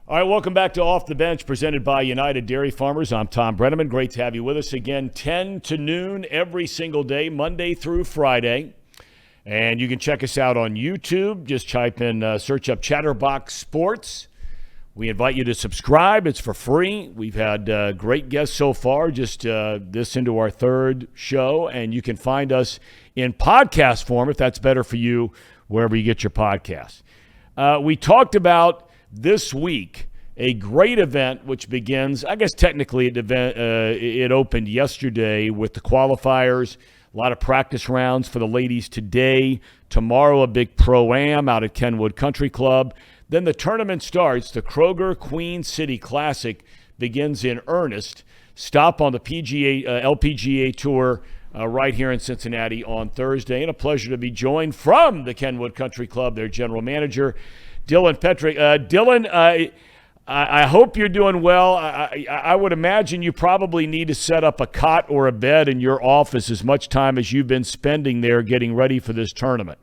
All right, welcome back to Off the Bench, presented by United Dairy Farmers. I'm Tom Brenneman. Great to have you with us again, 10 to noon every single day, Monday through Friday. And you can check us out on YouTube. Just type in, search up Chatterbox Sports. We invite you to subscribe. It's for free. We've had great guests so far, just this into our third show. And you can find us in podcast form, if that's better for you, wherever you get your podcasts. We talked about this week a great event which begins, I guess technically it opened yesterday with the qualifiers, a lot of practice rounds for the ladies today. Tomorrow a big pro-am out at Kenwood Country Club. Then the tournament starts. The Kroger Queen City Classic begins in earnest. Stop on the LPGA Tour right here in Cincinnati on Thursday. And a pleasure to be joined from the Kenwood Country Club, their general manager, Dylan Petrick. Dylan, I hope you're doing well. I would imagine you probably need to set up a cot or a bed in your office as much time as you've been spending there getting ready for this tournament.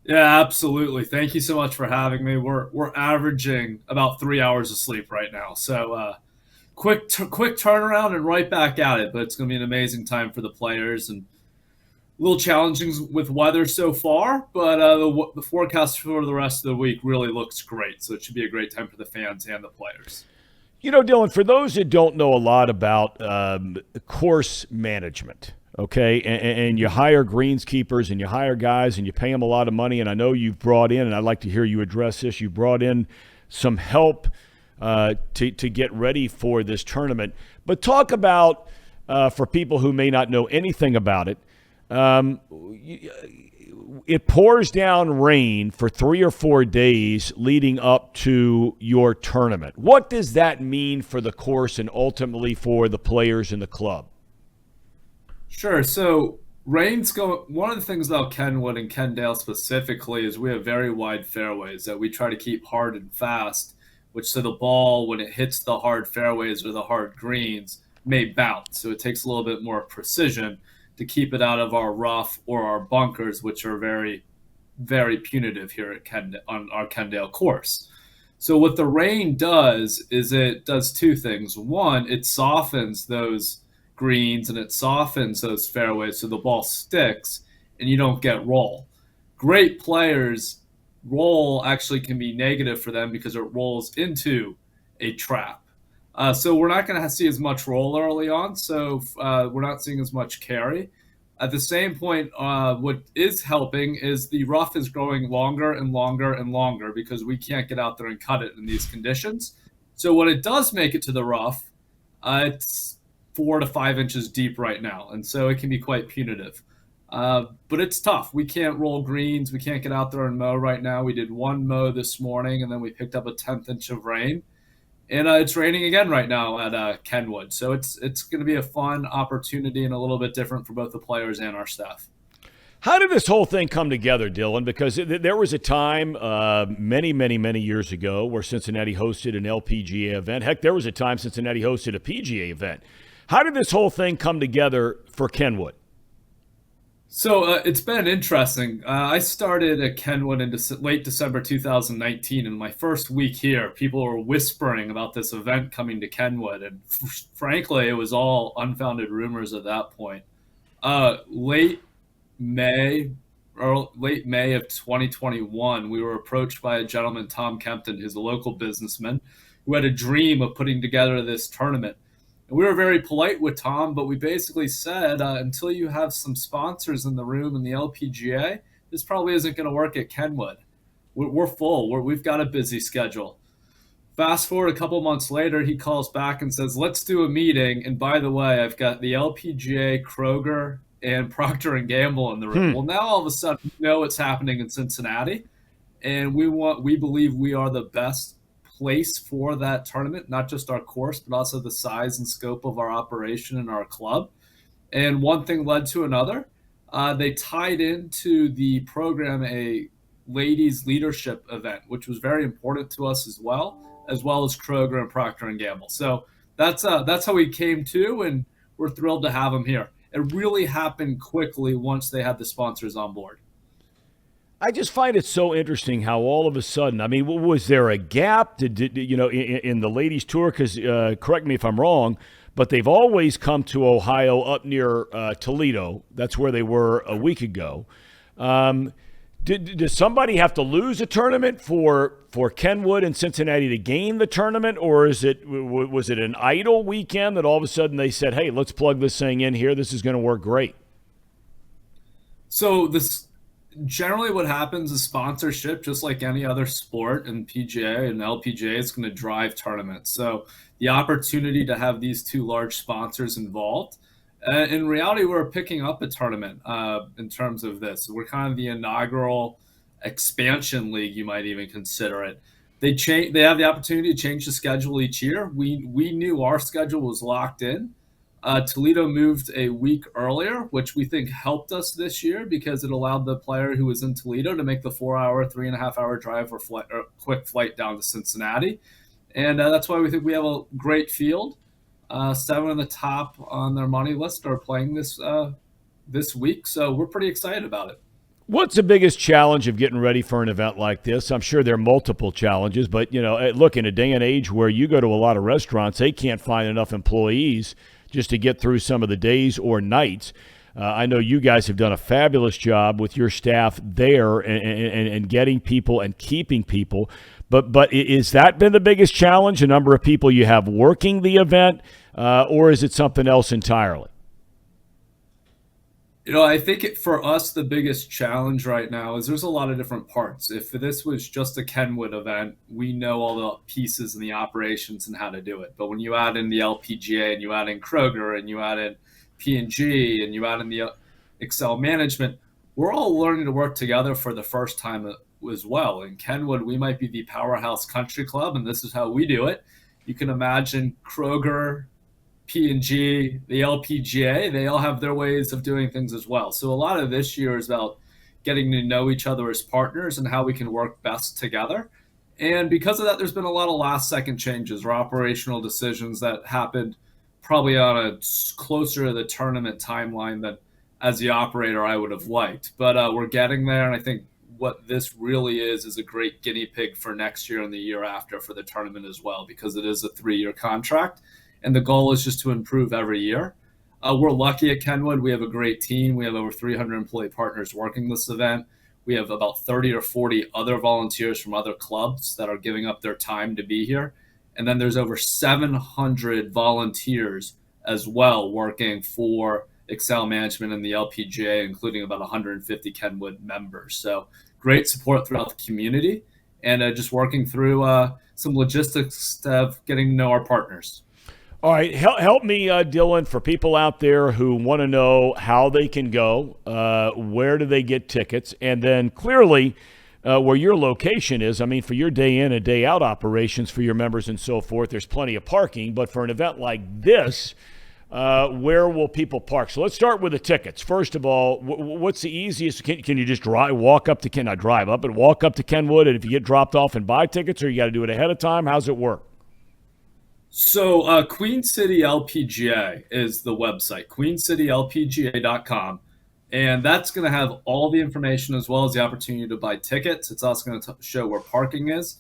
Yeah, absolutely. Thank you so much for having me. We're averaging about 3 hours of sleep right now. So quick turnaround and right back at it. But it's going to be an amazing time for the players and a little challenging with weather so far, but the forecast for the rest of the week really looks great. So it should be a great time for the fans and the players. You know, Dylan, for those that don't know a lot about course management, okay, and you hire greenskeepers and you hire guys and you pay them a lot of money, and I know you've brought in, and I'd like to hear you address this, you brought in some help to get ready for this tournament. But talk about, for people who may not know anything about it, it pours down rain for 3 or 4 days leading up to your tournament. What does that mean for the course and ultimately for the players in the club? Sure. So rain's going. One of the things about Kenwood and Kendale specifically is we have very wide fairways that we try to keep hard and fast, which so the ball, when it hits the hard fairways or the hard greens, may bounce. So it takes a little bit more precision to keep it out of our rough or our bunkers, which are very, very punitive here at on our Kendale course. So what the rain does is it does two things. One, it softens those greens and it softens those fairways so the ball sticks and you don't get roll. Great players, roll actually can be negative for them because it rolls into a trap. So we're not going to see as much roll early on, so we're not seeing as much carry. At the same point, what is helping is the rough is growing longer and longer and longer because we can't get out there and cut it in these conditions. So when it does make it to the rough, it's 4 to 5 inches deep right now, and so it can be quite punitive. But it's tough. We can't roll greens. We can't get out there and mow right now. We did one mow this morning, and then we picked up a 10th inch of rain. And it's raining again right now at Kenwood. So it's going to be a fun opportunity and a little bit different for both the players and our staff. How did this whole thing come together, Dylan? Because there was a time many, many, many years ago where Cincinnati hosted an LPGA event. Heck, there was a time Cincinnati hosted a PGA event. How did this whole thing come together for Kenwood? So it's been interesting. I started at Kenwood in late December 2019, and my first week here, people were whispering about this event coming to Kenwood, and frankly, it was all unfounded rumors at that point. Late May of 2021, we were approached by a gentleman, Tom Kempton, who's a local businessman, who had a dream of putting together this tournament. And we were very polite with Tom, but we basically said, until you have some sponsors in the room in the LPGA, this probably isn't going to work at Kenwood. We're full. We've got a busy schedule. Fast forward a couple months later, he calls back and says, let's do a meeting. And by the way, I've got the LPGA, Kroger, and Procter & Gamble in the room. Well, now all of a sudden, we know what's happening in Cincinnati. And we believe we are the best place for that tournament, not just our course, but also the size and scope of our operation and our club. And one thing led to another. They tied into the program a ladies leadership event, which was very important to us as well as Kroger and Procter & Gamble. So that's how we came to, and we're thrilled to have them here. It really happened quickly once they had the sponsors on board. I just find it so interesting how all of a sudden, I mean, was there a gap in the ladies tour? Because correct me if I'm wrong, but they've always come to Ohio up near Toledo. That's where they were a week ago. Does somebody have to lose a tournament for Kenwood and Cincinnati to gain the tournament, or was it an idle weekend that all of a sudden they said, hey, let's plug this thing in here. This is going to work great. So this generally what happens is sponsorship, just like any other sport, and PGA and LPGA is going to drive tournaments. So the opportunity to have these two large sponsors involved. In reality, we're picking up a tournament in terms of this. We're kind of the inaugural expansion league, you might even consider it. They have the opportunity to change the schedule each year. We knew our schedule was locked in. Toledo moved a week earlier, which we think helped us this year because it allowed the player who was in Toledo to make the 4-hour, 3.5-hour drive or quick flight down to Cincinnati. And that's why we think we have a great field. 7 of the top on their money list are playing this week, so we're pretty excited about it. What's the biggest challenge of getting ready for an event like this? I'm sure there are multiple challenges, but look, in a day and age where you go to a lot of restaurants, they can't find enough employees just to get through some of the days or nights. I know you guys have done a fabulous job with your staff there and getting people and keeping people. But is that been the biggest challenge, the number of people you have working the event, or is it something else entirely? I think for us, the biggest challenge right now is there's a lot of different parts. If this was just a Kenwood event, we know all the pieces and the operations and how to do it. But when you add in the LPGA and you add in Kroger and you add in P&G and you add in the Excel management, we're all learning to work together for the first time as well. In Kenwood, we might be the powerhouse country club, and this is how we do it. You can imagine Kroger, P&G, the LPGA, they all have their ways of doing things as well. So a lot of this year is about getting to know each other as partners and how we can work best together. And because of that, there's been a lot of last-second changes or operational decisions that happened probably on a closer to the tournament timeline than as the operator I would have liked. But we're getting there, and I think what this really is a great guinea pig for next year and the year after for the tournament as well, because it is a 3-year contract. And the goal is just to improve every year. We're lucky at Kenwood. We have a great team. We have over 300 employee partners working this event. We have about 30 or 40 other volunteers from other clubs that are giving up their time to be here. And then there's over 700 volunteers as well working for Excel Management and the LPGA, including about 150 Kenwood members. So great support throughout the community and just working through some logistics of getting to know our partners. All right, help me, Dylan, for people out there who want to know how they can go, where do they get tickets, and then clearly where your location is. I mean, for your day in and day out operations for your members and so forth, there's plenty of parking. But for an event like this, where will people park? So let's start with the tickets. First of all, what's the easiest? Can you just walk up to Kenwood, and if you get dropped off and buy tickets, or you got to do it ahead of time? How's it work? So Queen City LPGA is the website, queencitylpga.com. And that's going to have all the information as well as the opportunity to buy tickets. It's also going to show where parking is.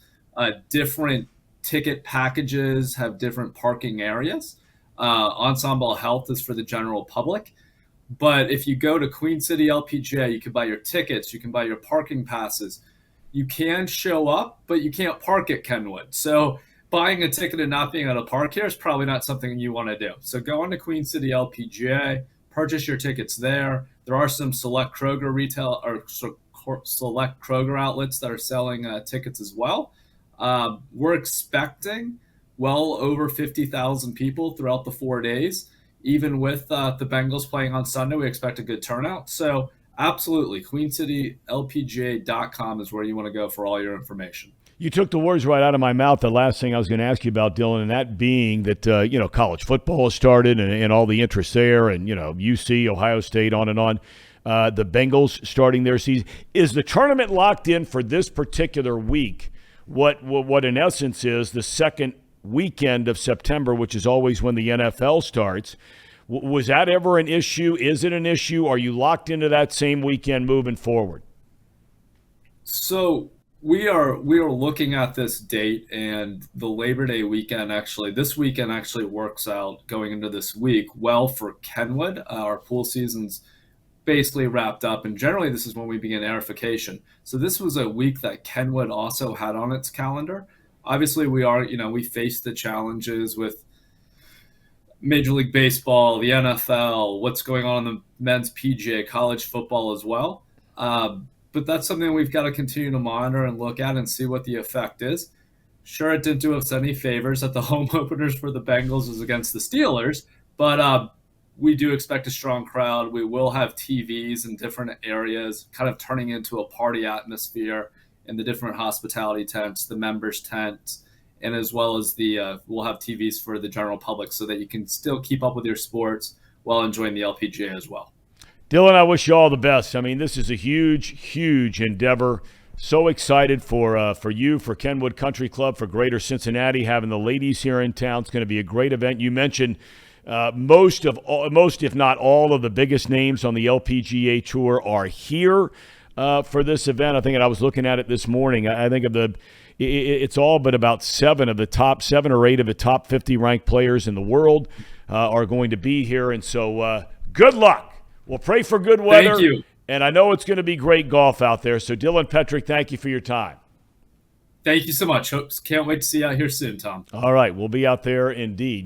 Different ticket packages have different parking areas. Ensemble Health is for the general public. But if you go to Queen City LPGA, you can buy your tickets, you can buy your parking passes. You can show up, but you can't park at Kenwood. So buying a ticket and not being able to park here is probably not something you want to do. So go on to Queen City LPGA, purchase your tickets there. There are some select Kroger retail or select Kroger outlets that are selling tickets as well. We're expecting well over 50,000 people throughout the 4 days. Even with the Bengals playing on Sunday, we expect a good turnout. So absolutely, queencitylpga.com is where you want to go for all your information. You took the words right out of my mouth. The last thing I was going to ask you about, Dylan, and that being that, college football has started and all the interest there and, UC, Ohio State, on and on. The Bengals starting their season. Is the tournament locked in for this particular week? What in essence is the second weekend of September, which is always when the NFL starts. Was that ever an issue? Is it an issue? Are you locked into that same weekend moving forward? So we are looking at this date, and the Labor Day weekend actually this weekend actually works out going into this week well for Kenwood. Our pool season's basically wrapped up, and generally this is when we begin airification. So this was a week that Kenwood also had on its calendar. Obviously, we face the challenges with Major League Baseball, the NFL, what's going on in the men's PGA, college football as well. But that's something we've got to continue to monitor and look at and see what the effect is. Sure, it didn't do us any favors that the home openers for the Bengals was against the Steelers, but we do expect a strong crowd. We will have TVs in different areas, kind of turning into a party atmosphere in the different hospitality tents, the members' tents, and as well as we'll have TVs for the general public so that you can still keep up with your sports while enjoying the LPGA as well. Dylan, I wish you all the best. I mean, this is a huge, huge endeavor. So excited for you, for Kenwood Country Club, for Greater Cincinnati, having the ladies here in town. It's going to be a great event. You mentioned most, if not all, of the biggest names on the LPGA Tour are here for this event. I think I was looking at it this morning. I think it's all but about 7 or 8 of the top 50 ranked players in the world are going to be here. And so good luck. We'll pray for good weather. Thank you. And I know it's going to be great golf out there. So, Dylan Petrick, thank you for your time. Thank you so much. Can't wait to see you out here soon, Tom. All right. We'll be out there indeed.